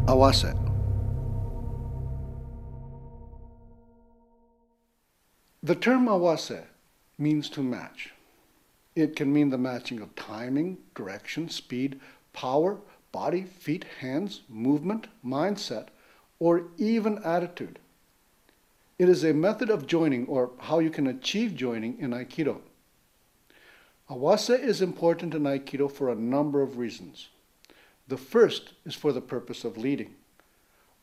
Awase. The term Awase means to match. It can mean the matching of timing, direction, speed, power, body, feet, hands, movement, mindset, or even attitude. It is a method of joining, or how you can achieve joining in Aikido. Awase is important in Aikido for a number of reasons. The first is for the purpose of leading.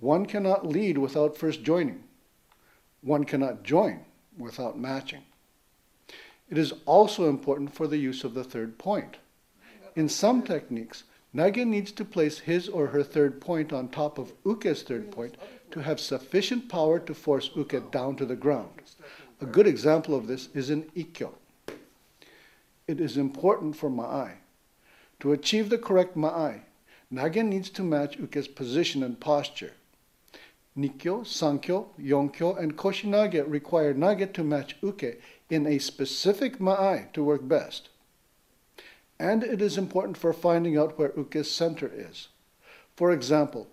One cannot lead without first joining. One cannot join without matching. It is also important for the use of the third point. In some techniques, Nage needs to place his or her third point on top of Uke's third point to have sufficient power to force Uke down to the ground. A good example of this is in Ikkyo. It is important for Ma'ai. To achieve the correct Ma'ai, Nage needs to match Uke's position and posture. Nikkyo, Sankyo, Yonkyo, and Koshi Nage require Nage to match Uke in a specific Ma'ai to work best. And it is important for finding out where Uke's center is. For example,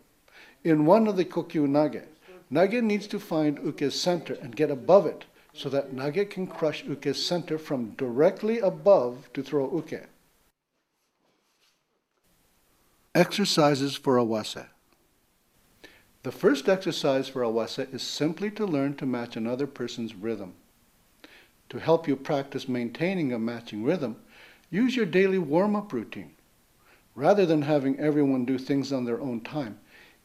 in one of the Kokyu Nage, Nage needs to find Uke's center and get above it so that Nage can crush Uke's center from directly above to throw Uke. Exercises for Awase. The first exercise for Awase is simply to learn to match another person's rhythm. To help you practice maintaining a matching rhythm, use your daily warm-up routine. Rather than having everyone do things on their own time,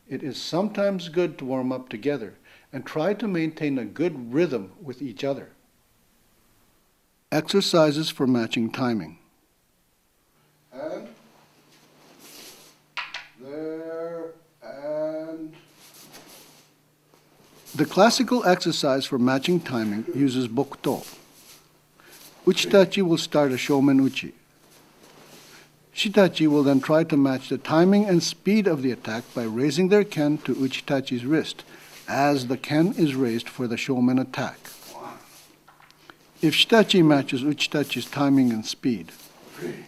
it is sometimes good to warm up together and try to maintain a good rhythm with each other. Exercises for matching timing. And there and... The classical exercise for matching timing uses Bokuto. Tachi will start a Shomen Uchi. Shitachi will then try to match the timing and speed of the attack by raising their ken to Tachi's wrist, as the ken is raised for the Shomen attack. If Shitachi matches Tachi's timing and speed,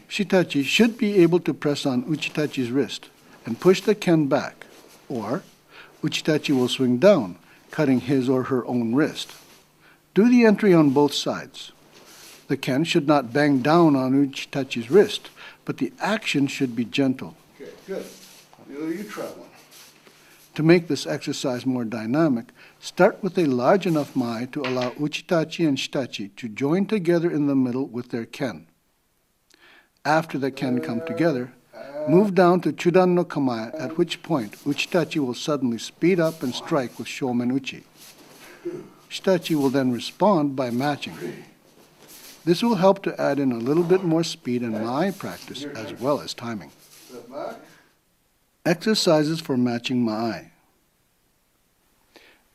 Shitachi should be able to press on Tachi's wrist and push the ken back, or Tachi will swing down, cutting his or her own wrist. Do the entry on both sides. The ken should not bang down on Tachi's wrist, but the action should be gentle. Okay, good. You try one. To make this exercise more dynamic, start with a large enough mai to allow Tachi and Shitachi to join together in the middle with their ken. After the ken come together, move down to Chudan no kamae, at which point Tachi will suddenly speed up and strike with Shomen Uchi. Shitachi will then respond by matching. This will help to add in a little bit more speed and Ma'ai practice as well as timing. Exercises for matching Ma'ai.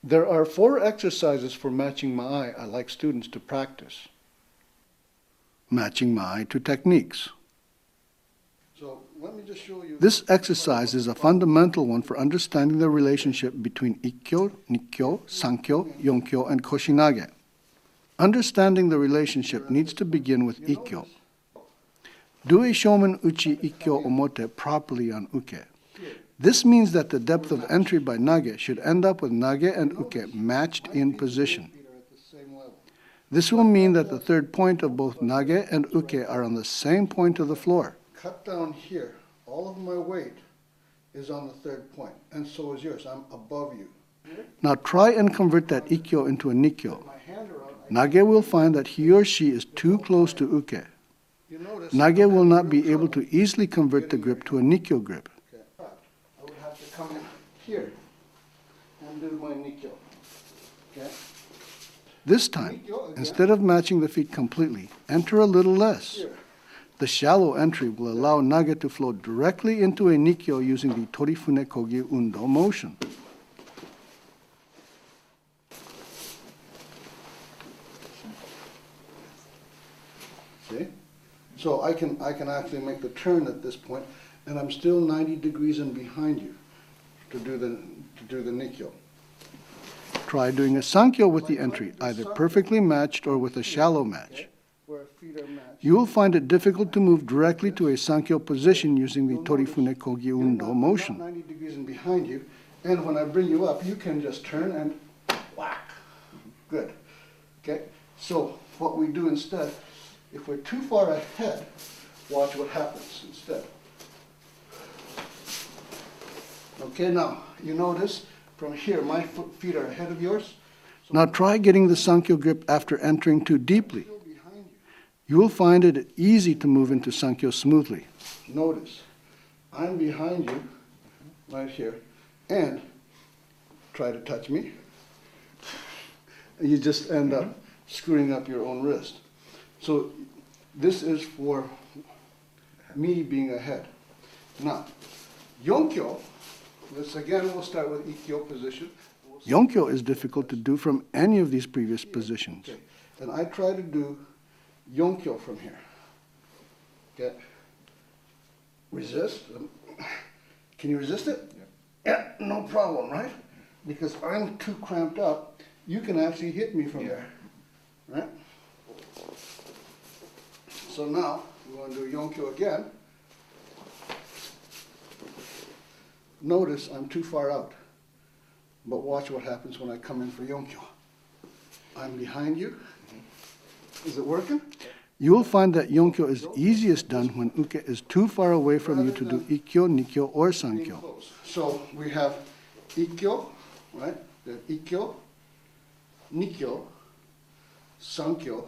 There are 4 exercises for matching Ma'ai I like students to practice. Matching Ma'ai to techniques. So let me just show you. This exercise is a fundamental one for understanding the relationship between Ikkyo, Nikkyo, Sankyo, Yonkyo, and Koshi Nage. Understanding the relationship needs to begin with Ikkyo. Do a Shomen Uchi Ikkyo Omote properly on Uke. This means that the depth of entry by Nage should end up with Nage and Uke matched in position. This will mean that the third point of both Nage and Uke are on the same point of the floor. Cut down here. All of my weight is on the third point, and so is yours. I'm above you. Now try and convert that Ikkyo into a Nikkyo. Nage will find that he or she is too close to Uke. Nage will not be able to easily convert the grip to a Nikkyo grip. I would have to come in here and do my Nikkyo. Okay? This time, instead of matching the feet completely, enter a little less. The shallow entry will allow Nage to flow directly into a Nikkyo using the Tori Fune Kogi Undo motion. See? So I can actually make the turn at this point, and I'm still 90 degrees in behind you to do the Nikkyo. Try doing a Sankyo with the entry, either perfectly matched or with a shallow match. You will find it difficult to move directly to a Sankyo position using the Torifune Kogi Undo motion. 90 degrees and behind you, and when I bring you up, you can just turn and whack. Good. Okay? So what we do instead, if we're too far ahead, watch what happens instead. Okay, now, you notice from here, my feet are ahead of yours. So now try getting the Sankyo grip after entering too deeply. You will find it easy to move into Sankyo smoothly. Notice, I'm behind you, right here, and try to touch me. You just end up screwing up your own wrist. So this is for me being ahead. Now, Yonkyo, we'll start with Ikkyo position. Yonkyo is difficult to do from any of these previous positions. Okay. And I try to do Yonkyo from here. Okay. Resist. Can you resist it? Yeah, no problem, right? Because I'm too cramped up, you can actually hit me from there, right? So now, we're going to do Yonkyo again. Notice I'm too far out, but watch what happens when I come in for Yonkyo. I'm behind you. Is it working? You will find that Yonkyo is easiest done when Uke is too far away from you to do Ikkyo, Nikkyo, or Sankyo. So we have Ikkyo, right? Then Ikkyo, Nikkyo, Sankyo,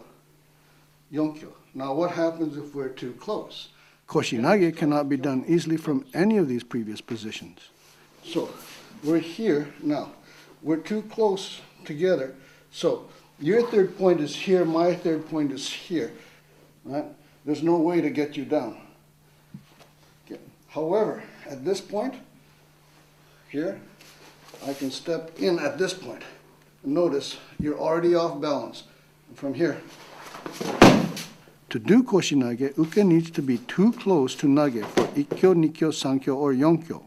Yonkyo. Now what happens if we're too close? Koshi Nage cannot be done easily from any of these previous positions. So we're here now. We're too close together. So your third point is here, my third point is here. Right? There's no way to get you down. Okay. However, at this point, here, I can step in at this point. Notice you're already off balance. From here. To do Koshi Nage, Uke needs to be too close to Nage for Ikkyo, Nikkyo, Sankyo, or Yonkyo.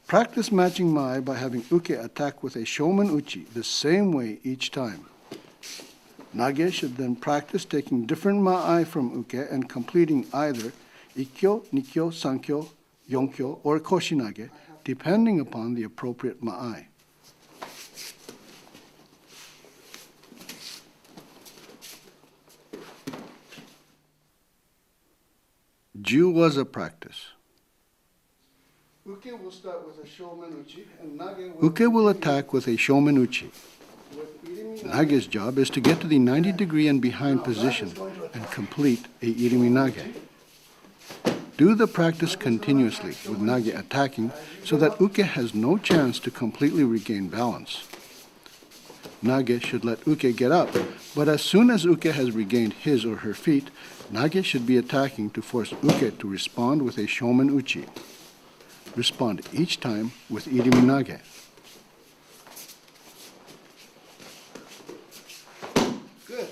Practice matching Mai by having Uke attack with a Shomen Uchi the same way each time. Nage should then practice taking different Ma'ai from Uke and completing either Ikkyo, Nikkyo, Sankyo, Yonkyo, or Koshi Nage, depending upon the appropriate Ma'ai. Waza practice. Uke will start with a Shomen Uchi, and Nage will attack with a Shomen Uchi. Nage's job is to get to the 90 degree and behind position and complete a Irimi Nage. Do the practice continuously with Nage attacking so that Uke has no chance to completely regain balance. Nage should let Uke get up, but as soon as Uke has regained his or her feet, Nage should be attacking to force Uke to respond with a Shomen Uchi. Respond each time with Irimi Nage. Good.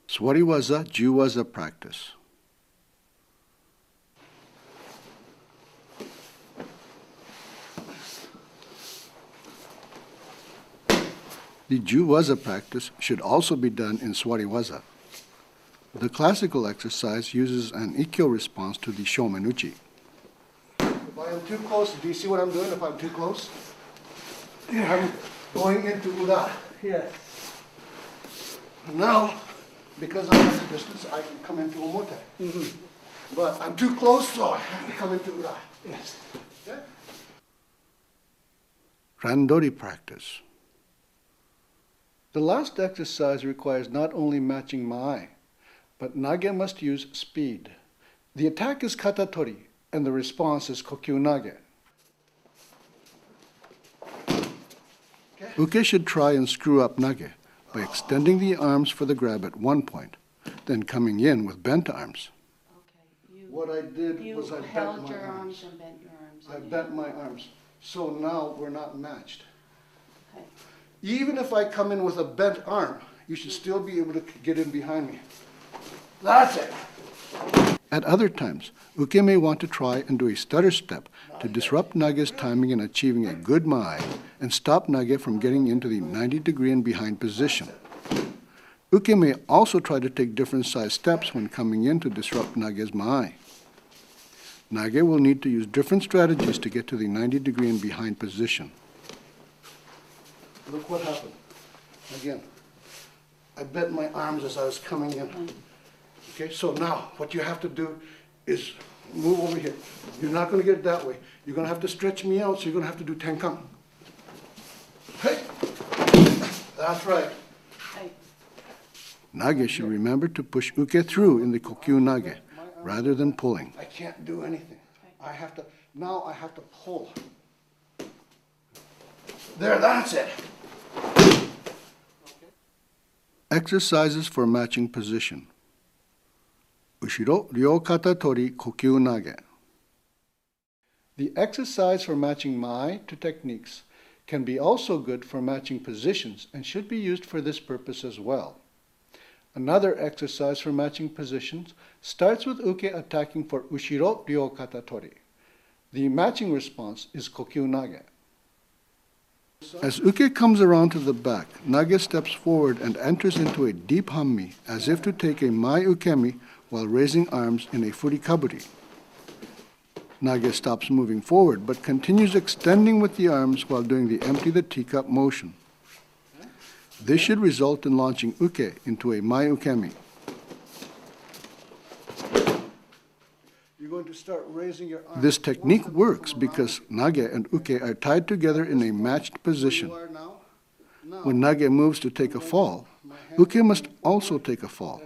Suwari Waza, Waza practice. The Waza practice should also be done in Suwari Waza. The classical exercise uses an Ikkyo response to the Shomen Uchi. If I am too close, do you see what I'm doing if I'm too close? I'm going into Ura. Here. Now, because I'm at a distance, I can come into Omote. But I'm too close, so I have to come into Ura. Yes. Okay? Randori practice. The last exercise requires not only matching Mai, but Nage must use speed. The attack is kata Tori, and the response is Kokyu Nage. Uke should try and screw up Nage by extending the arms for the grab at one point, then coming in with bent arms. Okay. What I did was I held bent your my arms and bent your arms. I bent my arms. So now we're not matched. Okay. Even if I come in with a bent arm, you should still be able to get in behind me. That's it. At other times, Uke may want to try and do a stutter step to disrupt Nage's timing in achieving a good Mai and stop Nage from getting into the 90 degree and behind position. Uke may also try to take different size steps when coming in to disrupt Nage's Mai. Nage will need to use different strategies to get to the 90-degree and behind position. Look what happened. Again, I bent my arms as I was coming in. Okay, so now what you have to do is move over here. You're not going to get it that way. You're going to have to stretch me out, so you're going to have to do tenkang. Hey! That's right. Hey. Nage should remember to push Uke through in the Kokyu Nage, rather than pulling. I can't do anything. Now I have to pull. There, that's it. Exercises for matching position. Ushiro, Ryokata, Tori, Kokyu Nage. The exercise for matching Mai to techniques can be also good for matching positions and should be used for this purpose as well. Another exercise for matching positions starts with Uke attacking for Ushiro, Ryokata, Tori. The matching response is Kokyu Nage. As Uke comes around to the back, Nage steps forward and enters into a deep hammi as if to take a Mai Ukemi while raising arms in a furikaburi. Nage stops moving forward but continues extending with the arms while doing the empty the teacup motion. This should result in launching Uke into a Mai Ukemi. You're going to start raising your arms. This technique works because Nage and Uke are tied together in a matched position. When Nage moves to take a fall, Uke must also take a fall.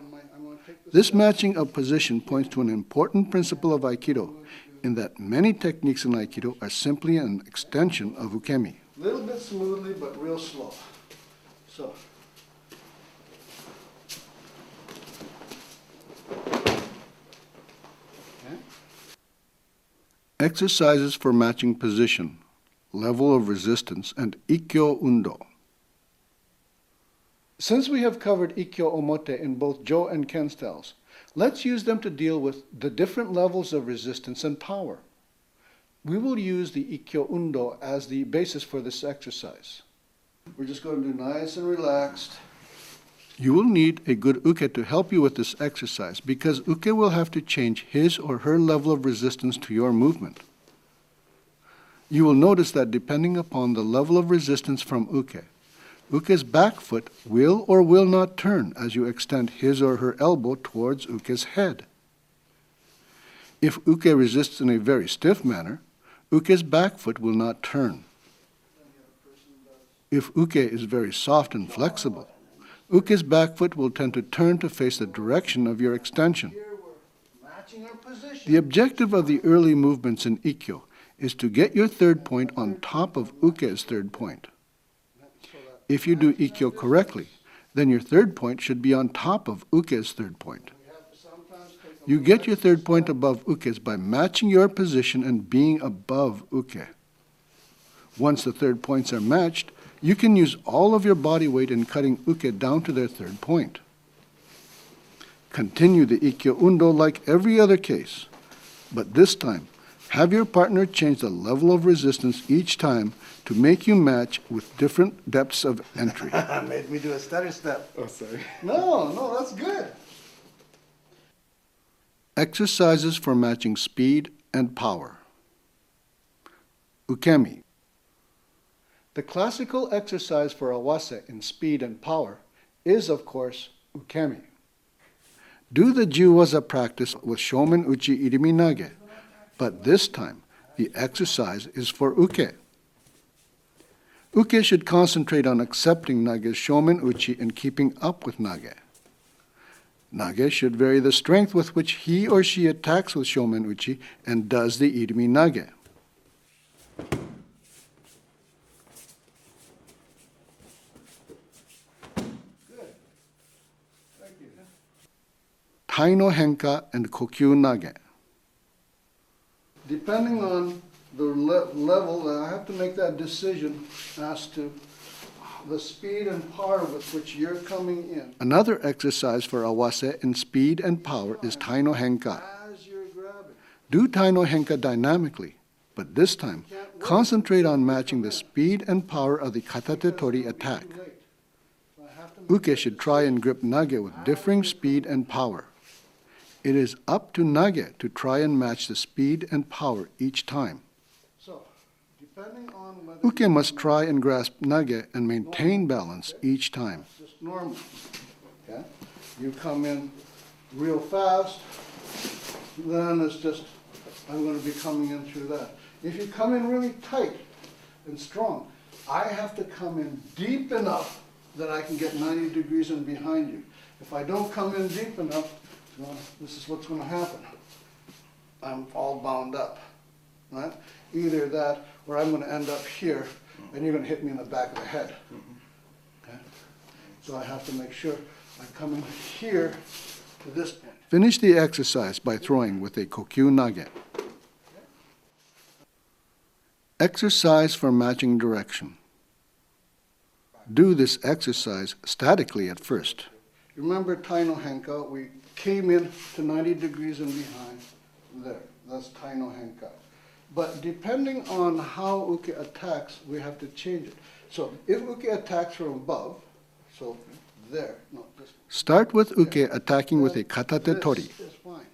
This matching of position points to an important principle of Aikido, in that many techniques in Aikido are simply an extension of Ukemi. A little bit smoothly, but real slow. So. Exercises for matching position, level of resistance, and Ikkyo Undo. Since we have covered Ikkyo Omote in both Jo and Ken styles, let's use them to deal with the different levels of resistance and power. We will use the Ikkyo Undo as the basis for this exercise. We're just going to do nice and relaxed. You will need a good uke to help you with this exercise because uke will have to change his or her level of resistance to your movement. You will notice that depending upon the level of resistance from uke, uke's back foot will or will not turn as you extend his or her elbow towards uke's head. If uke resists in a very stiff manner, uke's back foot will not turn. If uke is very soft and flexible, uke's back foot will tend to turn to face the direction of your extension. The objective of the early movements in Ikkyo is to get your third point on top of uke's third point. If you do Ikkyo correctly, then your third point should be on top of uke's third point. You get your third point above uke's by matching your position and being above uke. Once the third points are matched, you can use all of your body weight in cutting uke down to their third point. Continue the Ikkyo Undo like every other case, but this time, have your partner change the level of resistance each time to make you match with different depths of entry. Made me do a stutter step. Oh, sorry. No, that's good. Exercises for matching speed and power. Ukemi. The classical exercise for Awase in speed and power is, of course, Ukemi. Do the Waza practice with Shomen Uchi Irimi Nage, but this time the exercise is for uke. Uke should concentrate on accepting Nage's Shomen Uchi and keeping up with Nage. Nage should vary the strength with which he or she attacks with Shomen Uchi and does the Irimi Nage. Taino Henka and Kokyu Nage. Depending on the level, I have to make that decision as to the speed and power with which you're coming in. Another exercise for Awase in speed and power is Taino Henka. Do Taino Henka dynamically, but this time, concentrate on matching the speed and power of the Katate Tori attack. Uke should try and grip Nage with differing speed and power. It is up to Nage to try and match the speed and power each time. So, depending on whether Uke must try and grasp Nage and maintain balance each time. Just normal. Okay? You come in real fast, then it's just, I'm going to be coming in through that. If you come in really tight and strong, I have to come in deep enough that I can get 90 degrees in behind you. If I don't come in deep enough, well, this is what's going to happen. I'm all bound up, right? Either that, or I'm going to end up here, and you're going to hit me in the back of the head. Okay? So I have to make sure I'm coming here to this point. Finish the exercise by throwing with a Kokyu Nage. Exercise for matching direction. Do this exercise statically at first. Remember Taino Henka? We came in to 90 degrees and behind. There, that's Taino Henka. But depending on how Uke attacks, we have to change it. So if Uke attacks from above, so there, no, this. Start with Uke attacking with a katate tori. This is fine.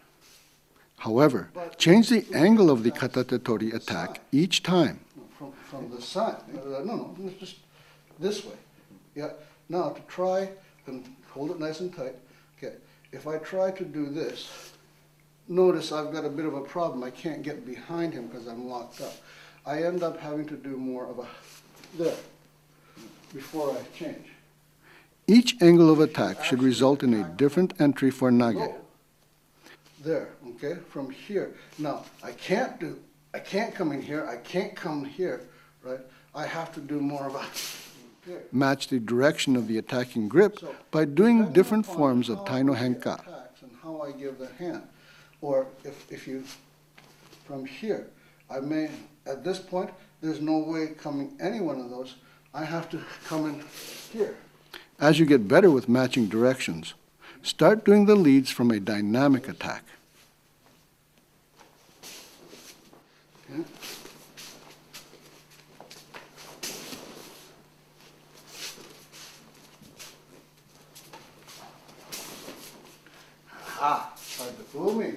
However, change the angle of the katate tori attack each time. From the side. No, just this way. Yeah. Now to try and hold it nice and tight. Okay. If I try to do this, notice I've got a bit of a problem. I can't get behind him because I'm locked up. I end up having to do more of a there before I change. Each angle of attack should result in a different entry for Nage. There, okay, from here. Now, I can't come in here, I can't come here, right? I have to do more of a here. Match the direction of the attacking grip by doing different forms of Taino Henka. And how I give the hand. Or if you, from here, I may, at this point, there's no way coming any one of those. I have to come in here. As you get better with matching directions, start doing the leads from a dynamic attack. Okay. Ah, tried to fool me.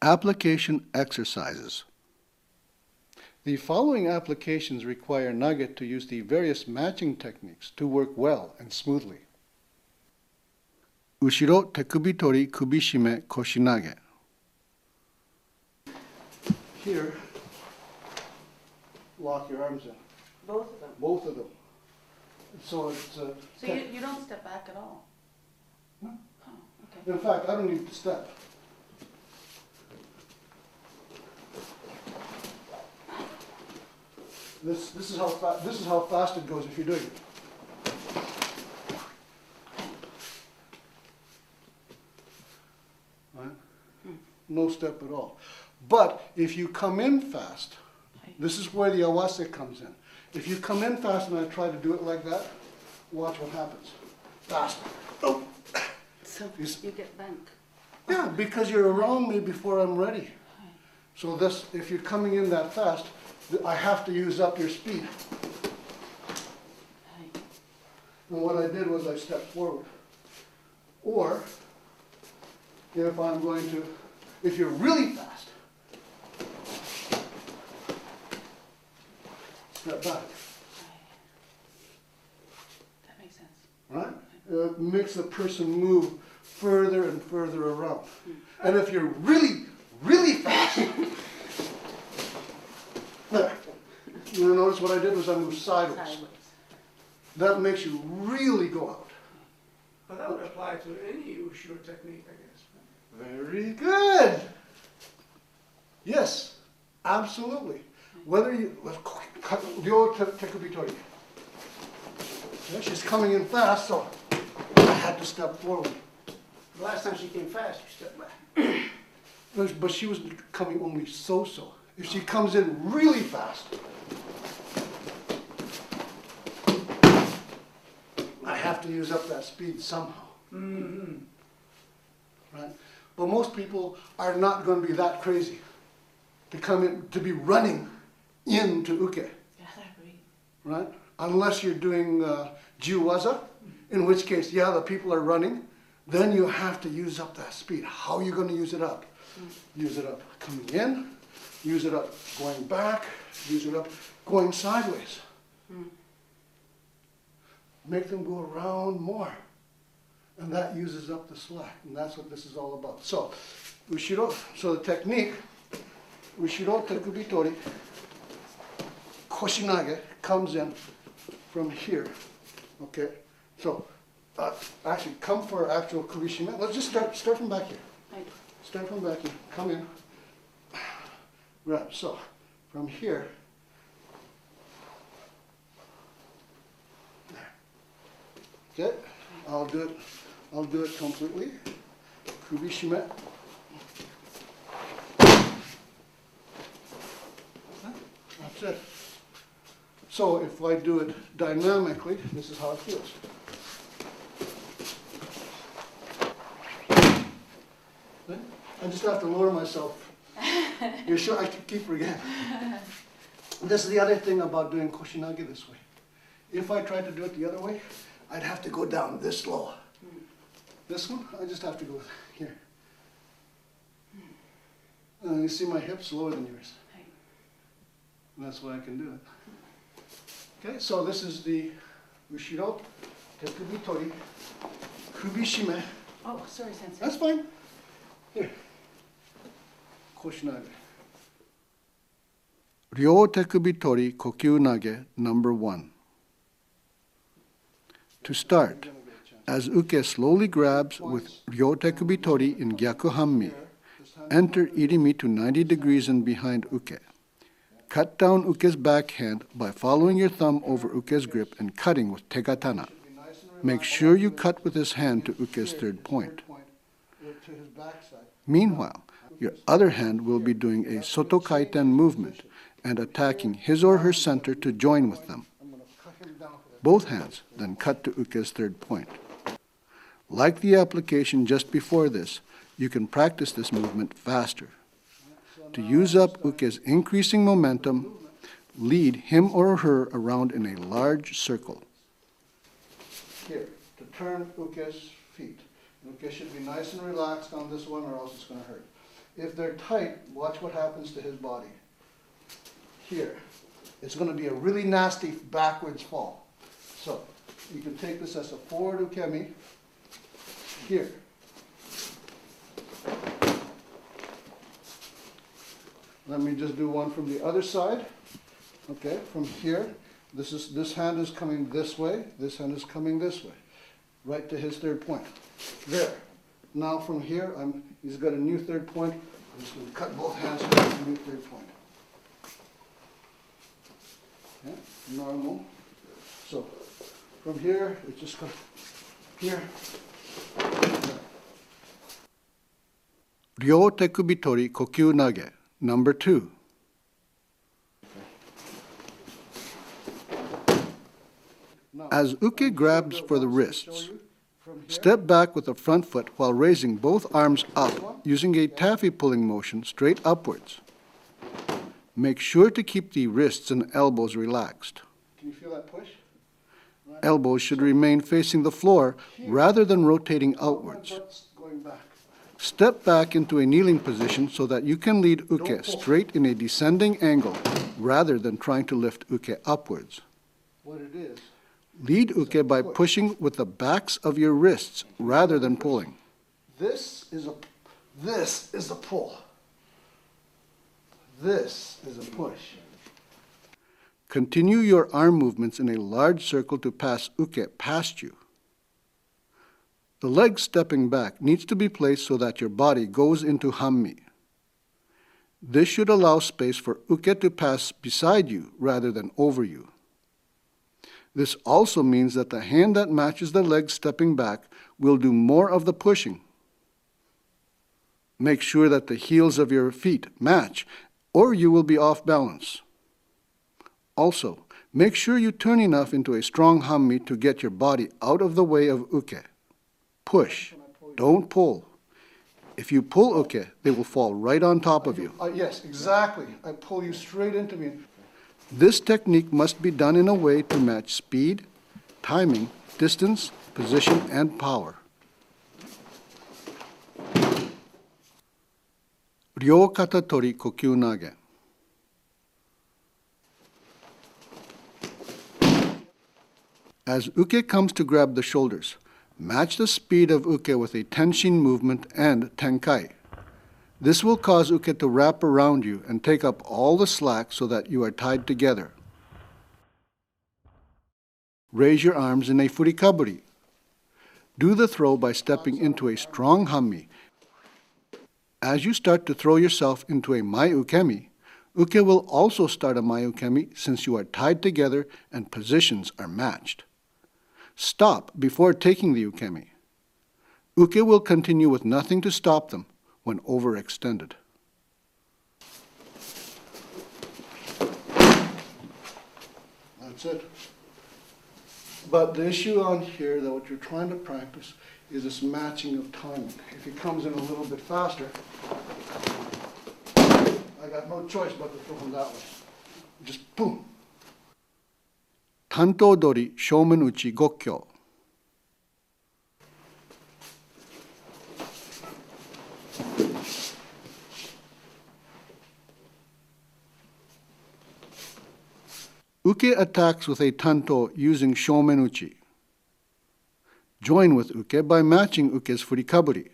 Application exercises. The following applications require Nage to use the various matching techniques to work well and smoothly. Ushiro, Tekubi, Tori, Kubi, Shime, Koshi, Nage. Here, lock your arms in. Both of them. Both of them. So it's So you don't step back at all? No. Oh, okay. In fact, I don't need to step. This is how fast it goes if you're doing it. Right? No step at all. But if you come in fast, this is where the Awase comes in. If you come in fast and I try to do it like that, watch what happens. Fast. Oh. So you get bent. Yeah, because you're around me before I'm ready. So this, if you're coming in that fast, I have to use up your speed. And what I did was I stepped forward. Or, if I'm going to, if you're really fast, step back. That makes sense. Right? It makes the person move further and further around. And if you're really, really fast, there. You notice what I did was I moved sideways. That makes you really go out. But that would apply to any Ushiro technique, I guess. Very good. Yes, absolutely. Whether you, Tekubi Tori. Yeah, she's coming in fast, so I had to step forward. The last time she came fast, you stepped back. But she was coming only so-so. If she comes in really fast, I have to use up that speed somehow. Mm-hmm. Right? But most people are not going to be that crazy to come in, to be running into Uke. Yeah, they're right? Unless you're doing Waza, in which case, yeah, the people are running, then you have to use up that speed. How are you going to use it up? Use it up coming in, use it up going back, use it up going sideways. Make them go around more. And that uses up the slack. And that's what this is all about. So, Ushiro, so the technique, Ushiro Tekubi Tori, Koshi Nage comes in from here. Okay? So, actually, come for actual Kubi Shime. Let's just start from back here. Right. Start from back here. Come in. Right, so, from here. There. Okay? I'll do it completely. Kubi Shime. That's it. So if I do it dynamically, this is how it feels. I just have to lower myself. You're sure I can keep forgetting. This is the other thing about doing Koshinage this way. If I tried to do it the other way, I'd have to go down this low. This one, I just have to go here. And you see my hips lower than yours. And that's why I can do it. Okay, so this is the Ushiro, Tekubi Tori, Kubi Shime. Oh, sorry, Sensei. That's fine. Here. Koshinage. Ryotekubi Tori Kokyu Nage number 1. To start, as Uke slowly grabs with Ryotekubi Tori in Gyaku Hammi, enter Irimi to 90 degrees and behind Uke. Cut down Uke's backhand by following your thumb over Uke's grip and cutting with Tegatana. Make sure you cut with his hand to Uke's third point. Meanwhile, your other hand will be doing a Soto Kaiten movement and attacking his or her center to join with them. Both hands then cut to Uke's third point. Like the application just before this, you can practice this movement faster. To use up Uke's increasing momentum, lead him or her around in a large circle. Here, to turn Uke's feet. Uke should be nice and relaxed on this one or else it's going to hurt. If they're tight, watch what happens to his body. Here, it's going to be a really nasty backwards fall. So, you can take this as a forward ukemi. Here. Let me just do one from the other side. Okay, from here, this hand is coming this way, this hand is coming this way, right to his third point. There. Now from here, he's got a new third point. I'm just going to cut both hands to a new third point. Okay, normal. So from here, it's just going here. Ryotekubi Tori Kokyu Nage, number 2. As Uke grabs for the wrists, step back with the front foot while raising both arms up using a taffy pulling motion straight upwards. Make sure to keep the wrists and elbows relaxed. Can you feel that push? Elbows should remain facing the floor rather than rotating outwards. Step back into a kneeling position so that you can lead Uke straight in a descending angle rather than trying to lift Uke upwards. What it is, lead Uke by pushing with the backs of your wrists rather than pulling. This is a pull. This is a push. Continue your arm movements in a large circle to pass Uke past you. The leg stepping back needs to be placed so that your body goes into Hammi. This should allow space for Uke to pass beside you rather than over you. This also means that the hand that matches the leg stepping back will do more of the pushing. Make sure that the heels of your feet match, or you will be off balance. Also, make sure you turn enough into a strong Hammi to get your body out of the way of Uke. Push, don't pull. If you pull Uke, they will fall right on top of you. Yes, exactly. I pull you straight into me. This technique must be done in a way to match speed, timing, distance, position, and power. Ryokata Tori Kokyu Nage. As uke comes to grab the shoulders, match the speed of uke with a tenshin movement and tenkai. This will cause uke to wrap around you and take up all the slack so that you are tied together. Raise your arms in a furikaburi. Do the throw by stepping into a strong hammi. As you start to throw yourself into a mai ukemi, uke will also start a mai ukemi since you are tied together and positions are matched. Stop before taking the ukemi. Uke will continue with nothing to stop them when overextended. That's it. But the issue on here, that what you're trying to practice, is this matching of timing. If he comes in a little bit faster, I got no choice but to throw him that way. Just boom. Tanto Dori Shomen Uchi Kokyo. Uke attacks with a tanto using Shomen Uchi. Join with uke by matching uke's furikaburi.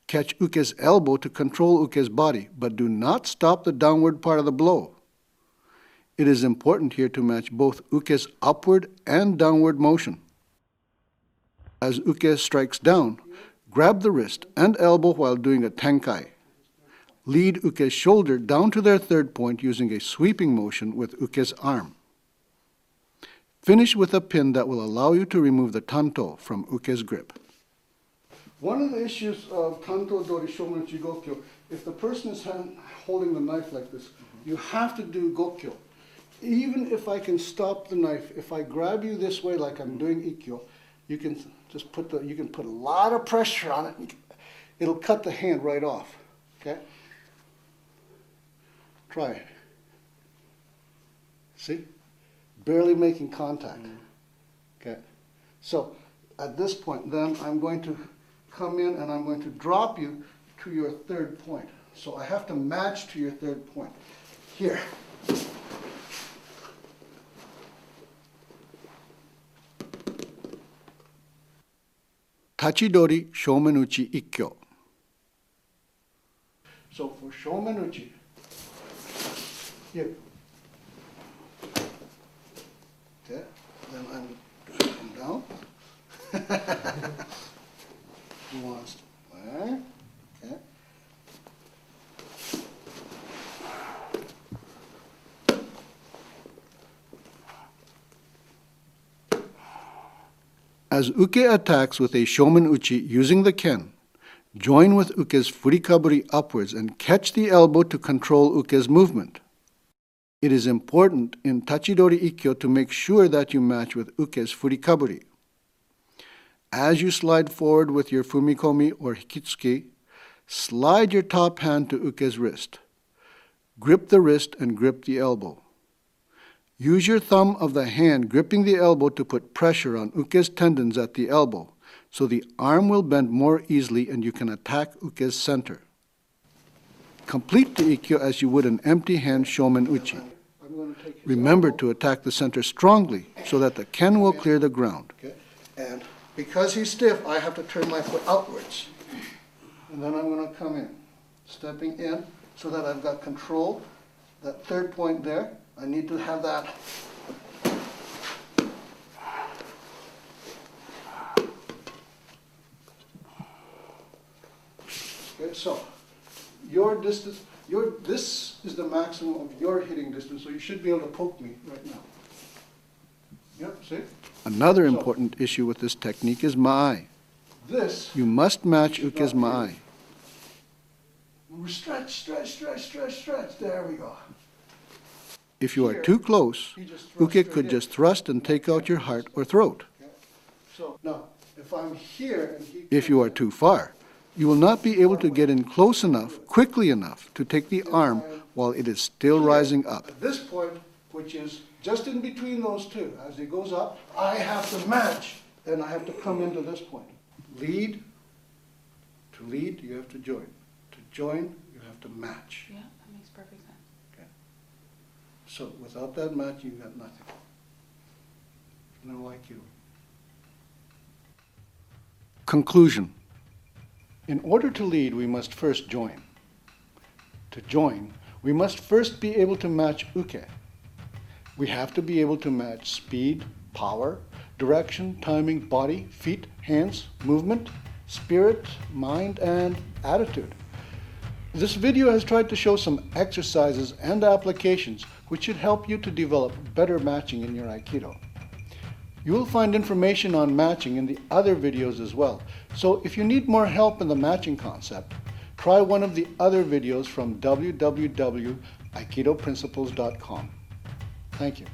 Catch uke's elbow to control uke's body, but do not stop the downward part of the blow. It is important here to match both uke's upward and downward motion. As uke strikes down, grab the wrist and elbow while doing a tenkai. Lead uke's shoulder down to their third point using a sweeping motion with uke's arm. Finish with a pin that will allow you to remove the tanto from uke's grip. One of the issues of tanto dori shomen uchi gokyo, if the person is holding the knife like this, you have to do gokyo. Even if I can stop the knife, if I grab you this way like I'm doing Ikkyo, you can just put a lot of pressure on it. It'll cut the hand right off. Okay? Try it. See? Barely making contact. Okay? So at this point, then I'm going to come in and I'm going to drop you to your third point. So I have to match to your third point. Here. Tachi Dori Shomen Uchi Ikkyo. So for Shomen Uchi, here. Okay, then I'm down. He wants to there. Okay. As uke attacks with a shomen uchi using the ken, join with uke's furikaburi upwards and catch the elbow to control uke's movement. It is important in Tachidori Ikkyo to make sure that you match with uke's furikaburi. As you slide forward with your fumikomi or hikitsuki, slide your top hand to uke's wrist. Grip the wrist and grip the elbow. Use your thumb of the hand gripping the elbow to put pressure on uke's tendons at the elbow, so the arm will bend more easily and you can attack uke's center. Complete the Ikkyo as you would an empty hand shomen uchi. Remember to attack the center strongly so that the ken will clear the ground. Okay. And because he's stiff, I have to turn my foot outwards. And then I'm going to come in, stepping in so that I've got control. That third point there, I need to have that. Okay, so your distance, this is the maximum of your hitting distance, so you should be able to poke me right now. Yep, see? Another important issue with this technique is ma'ai. You must match uke's ma'ai. Stretch, stretch, stretch, stretch, stretch. There we go. If you are too close, uke could just thrust and take out your heart or throat. Okay. So now, if I'm here and if you are too far, you will not be able to get in close enough, quickly enough, to take the arm while it is still rising up. At this point, which is just in between those two. As it goes up, I have to match, and I have to come into this point. Lead. To lead, you have to join. To join, you have to match. Yeah, that makes perfect sense. Okay. So without that match, you got nothing. No Aikido. Conclusion. In order to lead, we must first join. To join, we must first be able to match uke. We have to be able to match speed, power, direction, timing, body, feet, hands, movement, spirit, mind, and attitude. This video has tried to show some exercises and applications which should help you to develop better matching in your Aikido. You will find information on matching in the other videos as well, so if you need more help in the matching concept, try one of the other videos from www.aikidoprinciples.com. Thank you.